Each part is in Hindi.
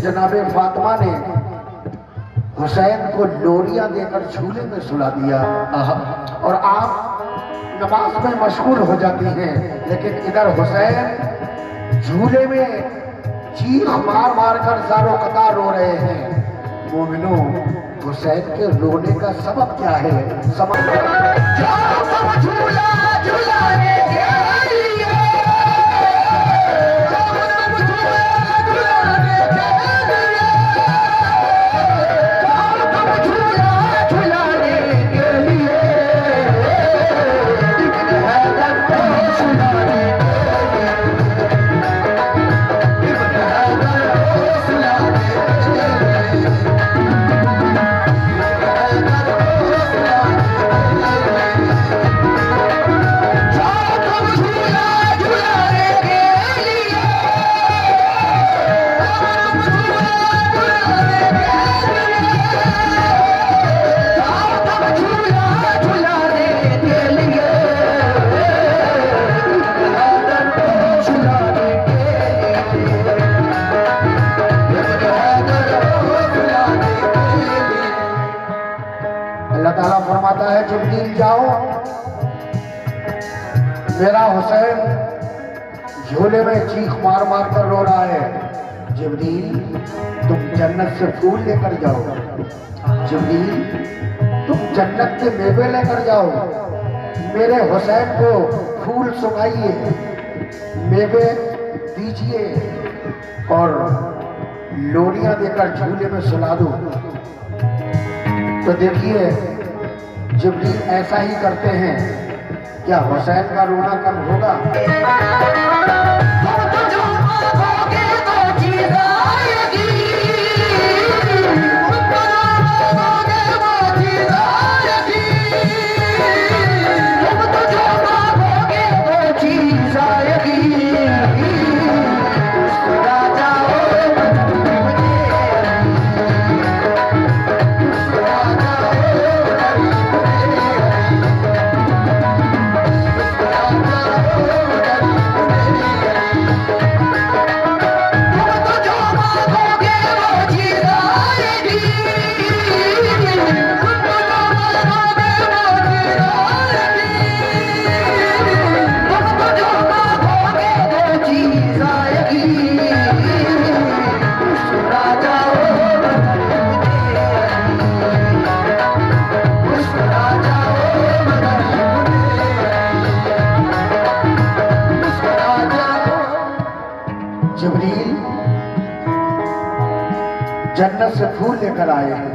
जनाबे फातिमा ने हुसैन को लोरियां देकर झूले में सुला दिया। और आप नमाज में मशगूल हो जाती हैं, लेकिन इधर हुसैन झूले में चीख मार मार कर ज़ारो कतार रो रहे हैं। मोमिनो, हुसैन के रोने का सबब क्या है? समझ झूला झूलाने फरमाता है, जिब्रील जाओ, मेरा हुसैन झूले में चीख मार मार कर रो रहा है। जिब्रील, तुम जन्नत से फूल लेकर जाओ। जिब्रील, तुम जन्नत के मेवे लेकर जाओ। मेरे हुसैन को फूल सुनाइए, मेवे दीजिए और लोरियां देकर झूले में सुला दो। तो देखिए, जिब्रील ऐसा ही करते हैं। क्या हुसैन का रोना कम होगा? जिब्रील जन्नत से फूल लेकर आए हैं।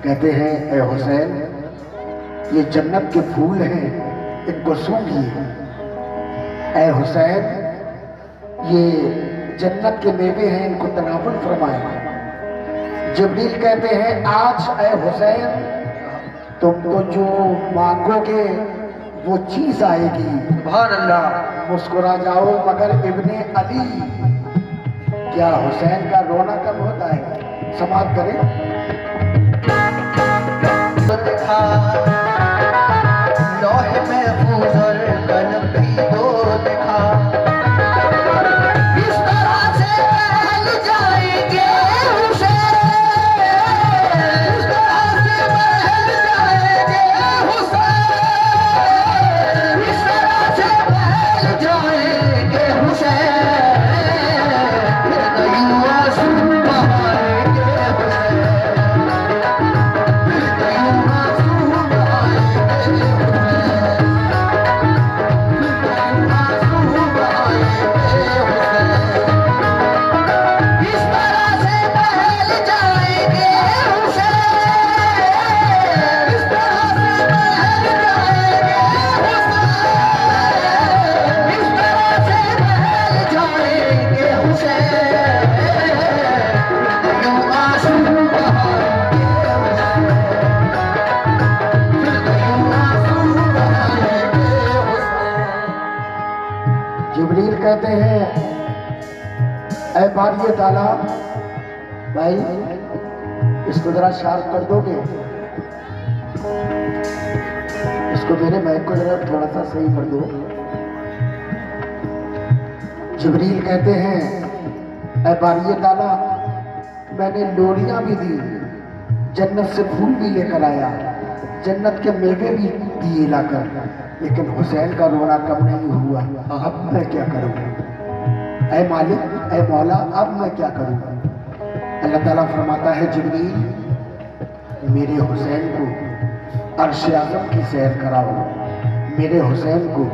कहते हैं, ए हुसैन, ये जन्नत के फूल हैं, इनको सूंघिए। ए हुसैन, ये जन्नत के मेवे हैं, इनको तनावुल फरमाए। जिब्रील कहते हैं, आज ए हुसैन, तुमको जो मांगोगे वो चीज आएगी। सुभान अल्लाह। मुस्कुरा जाओ मगर इब्ने अली। क्या हुसैन का रोना कम होता है? समाप्त करें। देखा लौह महफूज और कलम भी वो देखा, इस तरह से महल जाएंगे हुसैन, इस तरह से महल जाएंगे हुसैन, इस तरह से महल जाएंगे हुसैन, फिर नहीं आंसू बहाएंगे हुसैन, फिर नहीं आंसू बहाएंगे हुसैन, फिर नहीं आंसू बहाएंगे हुसैन, इस तरह से महल जाएंगे हुसैन, इस तरह से महल जाएंगे हुसैन, इस तरह से महल जाएंगे हुसैन, फिर यूं आंसू बहाएंगे हुसैन, फिर यूं आंसू बहाएंगे हुसैन। जिब्रील कहते हैं, ऐ बारिए ताला, भाई इसको जरा शार्प कर दोगे? इसको मेरे माइक को जरा थोड़ा सा सही कर दो। जिब्रील कहते हैं, ऐ बारिए ताला, मैंने लोरियां भी दी, जन्नत से फूल भी लेकर आया, जन्नत के मेवे भी दिए लाकर, लेकिन हुसैन का रोना कम नहीं हुआ। अब मैं क्या करूं? ऐ मालिक, ऐ मौला, अब मैं क्या करूं? अल्लाह ताला फरमाता है, जिब्रील मेरे हुसैन को अर्श आज़म की सैर कराओ, मेरे हुसैन को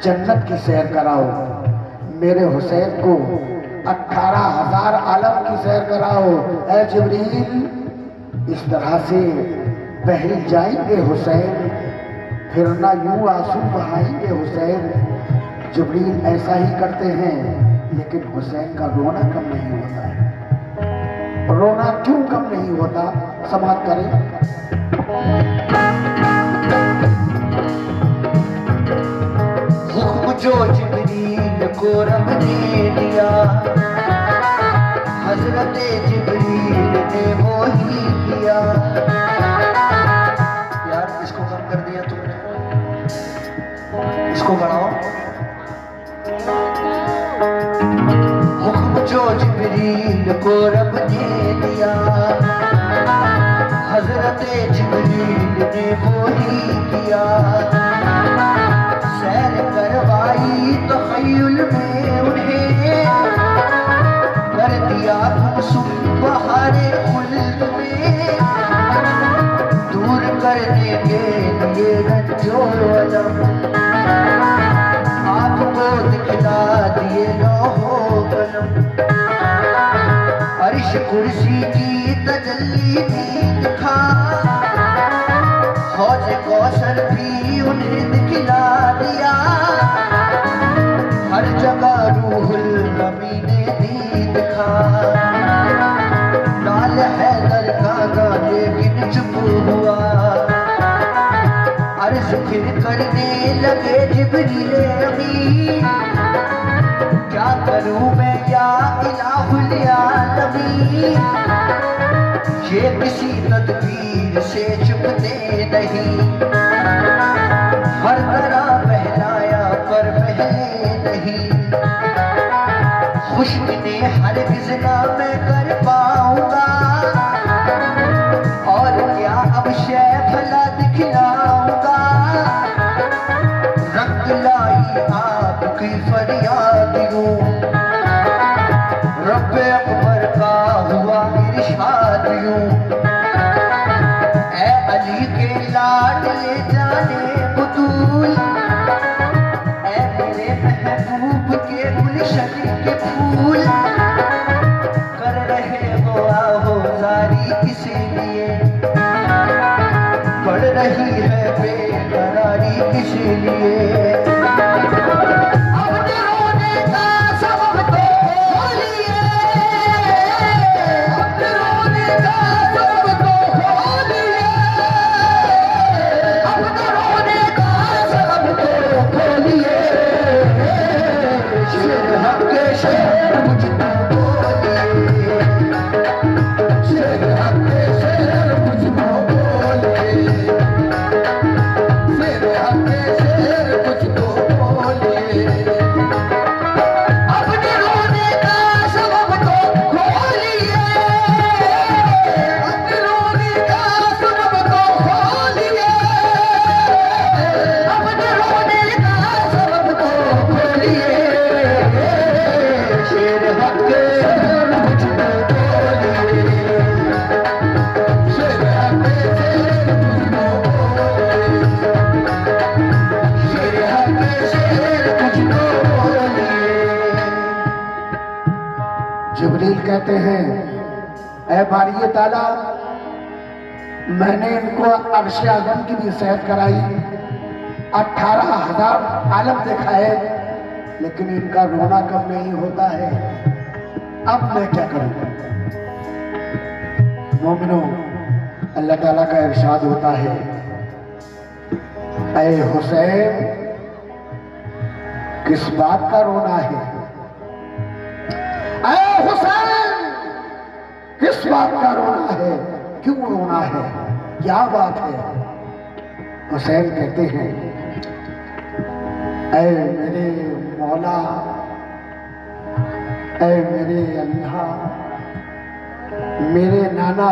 जन्नत की सैर कराओ, मेरे हुसैन को 18,000 आलम की सैर कराओ। ऐ जिब्रील, इस तरह से बहल जाएंगे हुसैन, फिर ना यूं आंसू बहाएंगे हुसैन। जिब्रील ऐसा ही करते हैं, लेकिन हुसैन का रोना कम नहीं होता है। रोना क्यों कम नहीं होता? समाप्त करें। हुक्म जो जिब्रील को रब ने दिया, हजरत जिब्रील ने वो ही किया। यार इसको कम कर दिया तुमने, इसको बढ़ाओ। हुक्म जो जिब्रील को रब ने दिया, हजरत जिब्रील ने वो ही किया। सैर करवाई तो खय्युल में उन्हें, कर दिया गुमसुम बहारे खुल्द में। दूर करने के लिए रंजो अलम, आपको दिखला दिए लौहो कलम। अर्श कुर्सी की तजल्ली भी दिखा, हौज कौसर भी उन्हें दिखला दिया। हर जगह रूहुल नबी ने दीद खा, लाल हैदर का गाने लेकिन चुप हुआ। अर्ज फिर करने लगे जिब्रील अमीन, क्या करूं मैं या इलाहुल आलमीन। ये किसी तदबीर से चुपते नहीं, हर तरह बहलाया पर बहले नहीं। खुश्क ने हरगिज़ ना मैं कर पाऊंगा, और क्या अब शै भला दिखलाऊंगा। रंग लाई आपकी फरियाद यूं, रब्बे अकबर का हुआ इरशाद यूं। ऐ अली के लाडले जाने बुतूल, ऐ मेरे महबूब के गुलशन के फूल। कर रहे हो आहोजारी किसी लिए, बढ़ रही है बेकरारी किसी लिए। जिब्रील कहते हैं, ऐ बारी ताला, मैंने इनको अर्श आज़म की भी सैर कराई, 18,000 आलम दिखाए, लेकिन इनका रोना कम नहीं होता है। अब मैं क्या करूं? मोमिनो, अल्लाह ताला का इरशाद होता है, ऐ हुसैन, किस बात का रोना है? ऐ हुसैन, किस बात का रोना है? क्यों रोना है? क्या बात है? हुसैन कहते हैं, ऐ मेरे मौला, ऐ मेरे अल्लाह, मेरे नाना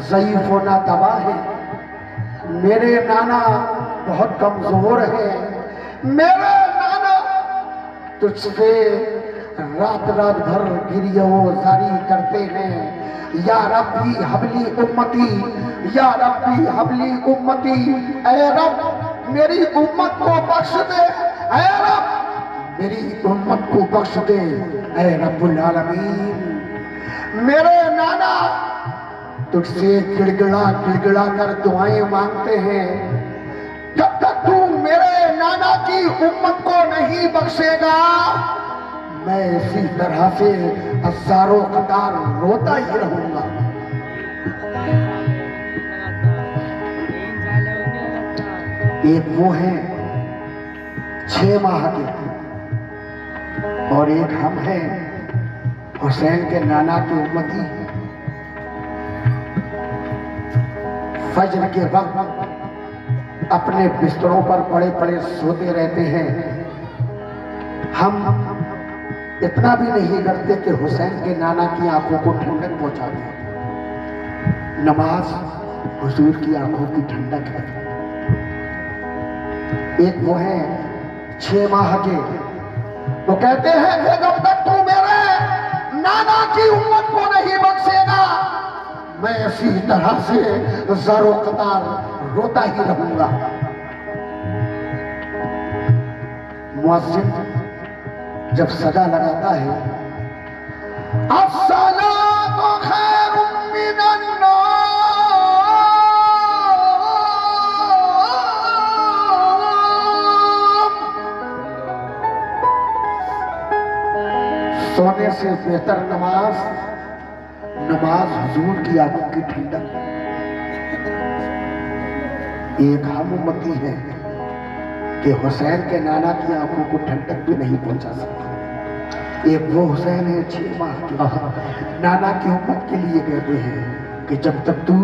ज़ईफ़ ना दवा है, मेरे नाना बहुत कमजोर है, मेरे नाना तुझसे रात रात भर गिरियो जारी करते हैं। या रब्बी हबली उम्मती, या रब्बी हबली उम्मती, ऐ रब मेरी उम्मत को बख्श दे, ऐ रब मेरी उम्मत को बख्श दे, ऐ रब्बुल आलमीन। मेरे नाना तुझसे गिड़गिड़ा गिड़गिड़ा कर दुआएं मांगते हैं। जब तक तू मेरे नाना की उम्मत को नहीं बख्शेगा, मैं इसी तरह से हजारों कतार रोता ही रहूंगा। एक वो है 6 माह के, और एक हम हैं हुसैन के नाना की उम्मती। फज्र के वक्त अपने बिस्तरों पर पड़े पड़े सोते रहते हैं। हम इतना भी नहीं करते कि हुसैन के नाना की आंखों को ठंडक पहुंचा दें। नमाज हुजूर की आंखों की ठंडक है। एक वो है 6 माह के, वो कहते हैं कि जब तक तू मेरे नाना की उम्मत को नहीं बख्शेगा, मैं इसी तरह से ज़रो कतार रोता ही रहूंगा। मुअज्जिन जब सदा लगाता है, अस्सलातु खैरुम मिनन नौम, सोने से बेहतर नमाज, नमाज हुजूर की आंखों की ठंडक। एक हम उम्मती है कि हुसैन के नाना की आंखों को ठंडक भी नहीं पहुंचा सकते। एक वो हुसैन है 6 माह के, नाना की उम्मत के लिए कहते हैं कि जब तक तू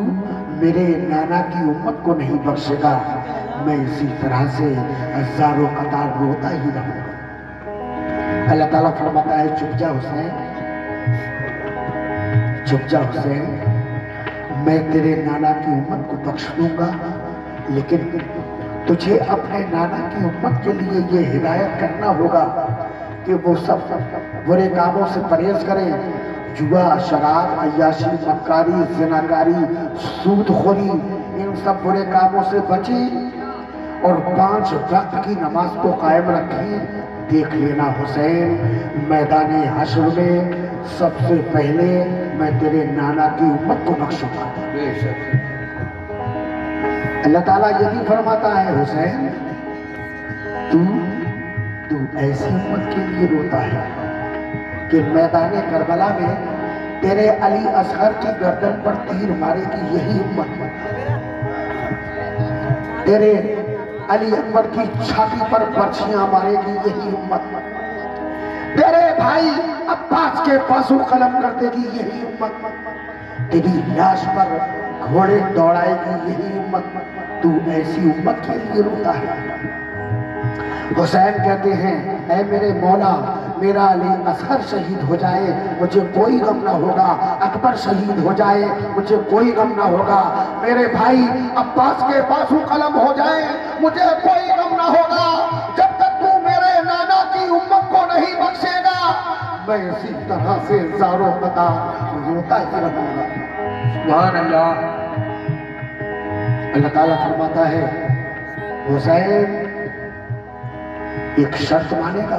मेरे नाना की उम्मत को नहीं बख्शेगा, मैं इसी तरह से हजारों कतार रोता ही रहूंगा। अल्लाह ताला फरमाता है, चुप जा हुसैन, चुप जा हुसैन, मैं तेरे नाना की उम्मत को बख्श दूंगा, लेकिन तुझे अपने नाना की उम्मत के लिए ये हिदायत करना होगा कि वो सब बुरे कामों से परहेज करें। जुआ, शराब, अय्याशी, मक्कारी, ज़िनाकारी, सूदखोरी, इन सब बुरे कामों से बचें और 5 वक्त की नमाज को कायम रखें। देख लेना हुसैन, मैदान हश्र में सबसे पहले मैं तेरे नाना की उम्मत को बख्शूंगा। अल्लाह ताला ये भी फरमाता है, हुसैन तू ऐसी उम्मत के लिए रोता है कि मैदान करबला में तेरे अली असगर की गर्दन पर तीर मारेगी यही उम्मत, तेरे अली अकबर की छाती पर बर्छियां मारेगी यही उम्मत, तेरे भाई अब्बास के बाजू कलम कर देगी यही उम्मत, तेरी लाश पर घोड़े दौड़ाएगी यही उम्मत। तू ऐसी उम्मत के लिए रोता है। हुसैन कहते हैं, ऐ मेरे मौला, मेरा अली असगर शहीद हो जाए मुझे कोई गम ना होगा, अकबर शहीद हो जाए मुझे कोई गम ना होगा, मेरे भाई अब्बास के बाजू कलम हो जाए मुझे कोई गम ना होगा, जब तक तू मेरे नाना की उम्मत को नहीं बख्शेगा, मैं इसी तरह से ज़ारो कतार रोता ही रहूंगा। सुभान अल्लाह। अल्लाह ताला फरमाता है, हुसैन एक शर्त मानेगा?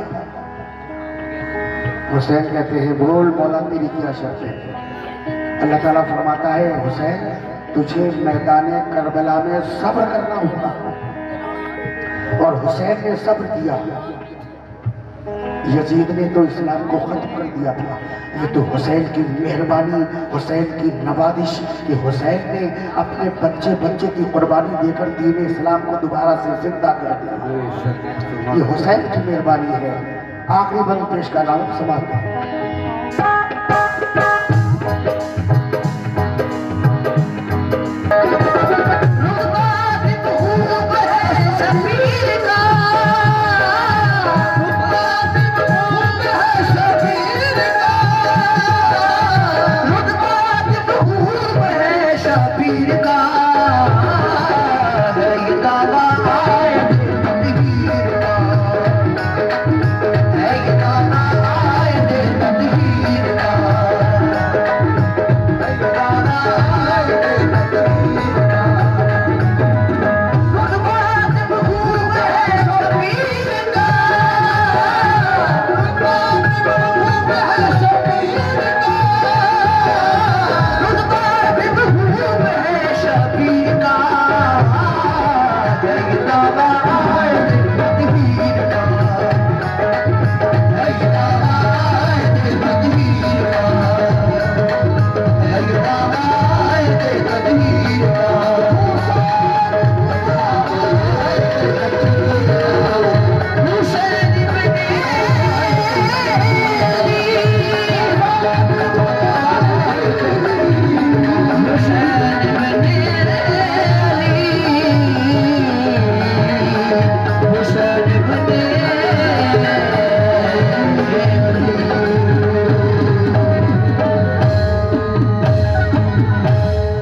हुसैन कहते हैं, बोल मौला तेरी क्या शर्त है? अल्लाह ताला फरमाता है, हुसैन तुझे मैदान करबला में सब्र करना होगा। और हुसैन ने सब्र किया। यजीद ने तो इस्लाम को खत्म कर दिया था। ये तो हुसैन की मेहरबानी, हुसैन की नवाजिश कि हुसैन ने अपने बच्चे बच्चे की कुर्बानी देकर दीन इस्लाम को दोबारा से जिंदा कर दिया। ये हुसैन की मेहरबानी है। आखिरी बंद पेश का नाम समाप्त है। आया